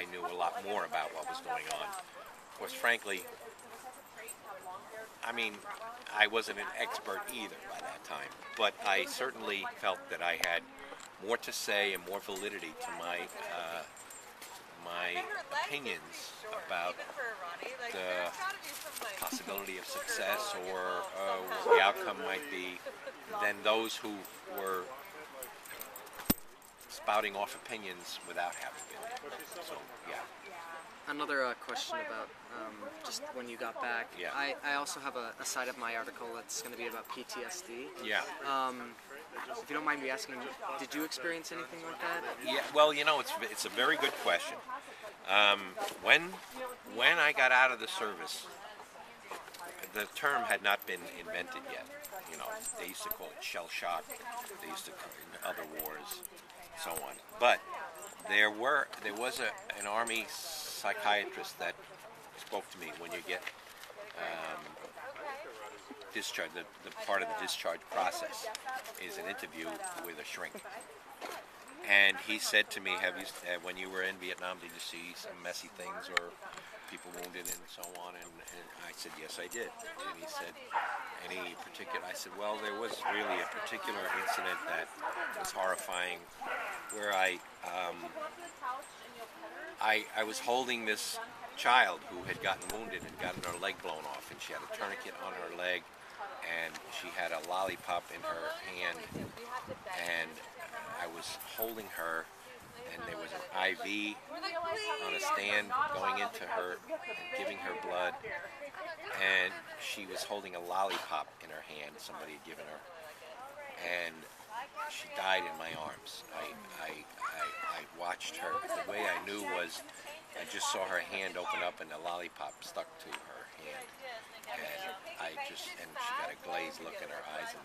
I knew a lot more about what was going on. Of course, frankly, I mean, I wasn't an expert either by that time, but I certainly felt that I had more to say and more validity to my opinions about the possibility of success or what the outcome might be than those who were spouting off opinions without having been. So, yeah. Another question about just when you got back. Yeah. I also have a side of my article that's going to be about PTSD. Yeah. If you don't mind me asking, did you experience anything like that? Yeah. Well, it's a very good question. When I got out of the service, the term had not been invented yet. They used to call it shell shock. They used to call it in other wars, so on. But there was an Army psychiatrist that spoke to me when you get discharged. The part of the discharge process is an interview with a shrink. And he said to me, when you were in Vietnam, did you see some messy things or people wounded and so on? And I said, yes, I did. And he said, any particular? I said, well, there was really a particular incident that was horrifying where I was holding this child who had gotten wounded and gotten her leg blown off, and she had a tourniquet on her leg, and she had a lollipop in her hand, and I was holding her, and there was an IV on a stand going into her and giving her blood, and she was holding a lollipop in her hand somebody had given her, and she died in my arms. I watched her. The way I knew was I just saw her hand open up and the lollipop stuck to her hand. And she got a glazed look in her eyes. And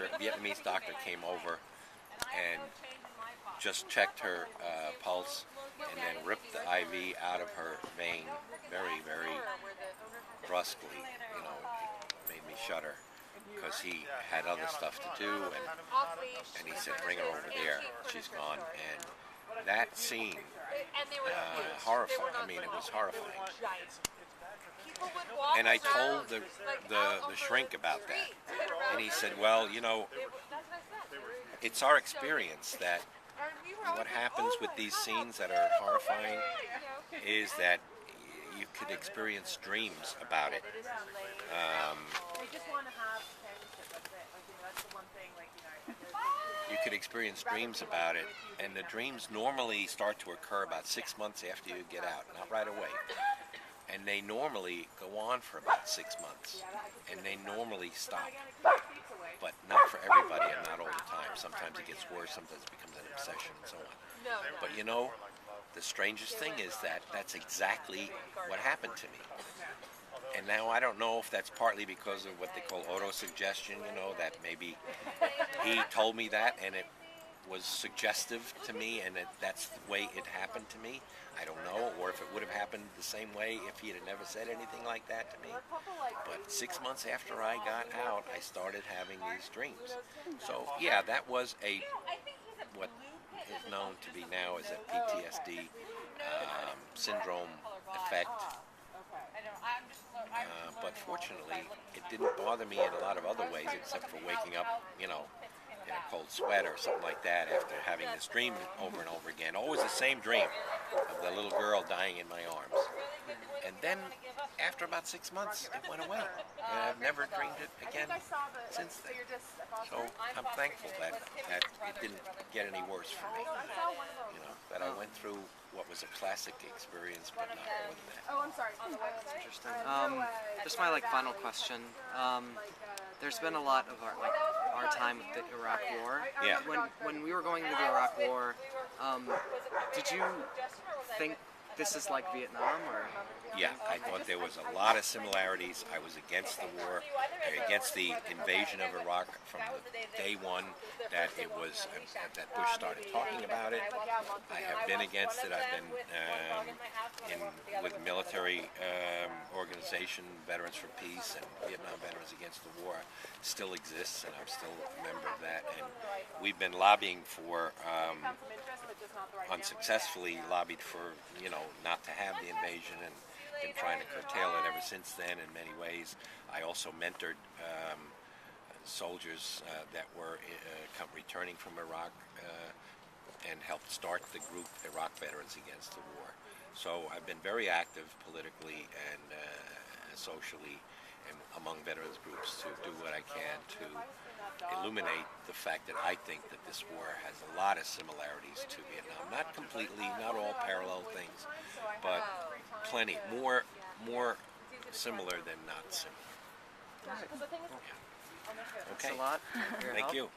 a Vietnamese doctor came over and just checked her pulse and then ripped the IV out of her vein very, very brusquely. It made me shudder, because he had other stuff to do, and he said, bring her over there, she's gone. And that scene, horrifying, it was horrifying. And I told the shrink about that, and he said, well, it's our experience that what happens with these scenes that are horrifying is that you could experience dreams about it. You could experience dreams about it, and the dreams normally start to occur about 6 months after you get out, not right away. And they normally go on for about 6 months, and they normally stop. But not for everybody and not all the time. Sometimes it gets worse, sometimes it becomes an obsession and so on. But the strangest thing is that that's exactly what happened to me. And now I don't know if that's partly because of what they call autosuggestion, that maybe he told me that and it was suggestive to me and that's the way it happened to me. I don't know, or if it would have happened the same way if he had never said anything like that to me. But 6 months after I got out, I started having these dreams. So yeah, that was what is known to be now as a PTSD syndrome effect. But fortunately, it didn't bother me in a lot of other ways, except for waking up, in a cold sweat or something like that after having this dream over and over again. Always the same dream of the little girl dying in my arms. And then, after about 6 months, it went away. And I've never dreamed it again since then. So I'm thankful that it didn't get any worse for me. That I went through what was a classic experience, but not more than that. Oh, I'm sorry. Interesting. Just my final question. There's been a lot of our time with the Iraq War. Yeah. When we were going into the Iraq War, did you think this is like Vietnam, or? Yeah, I thought there was a lot of similarities. I was against the war, against the invasion of Iraq from the day one that it was that Bush started talking about it. I have been against it. I've been with military organization, Veterans for Peace, and Vietnam Veterans Against the War still exists, and I'm still a member of that. And we've been lobbying for unsuccessfully lobbied for, not to have the invasion, and been trying to curtail it ever since then in many ways. I also mentored soldiers that were returning from Iraq and helped start the group Iraq Veterans Against the War. So I've been very active politically and socially and among veterans groups to do what I can to illuminate the fact that I think that this war has a lot of similarities to Vietnam. Not completely, not all parallel things, but plenty. More similar than not similar. All right. Yeah. Thanks Okay. a lot for your Thank help. you.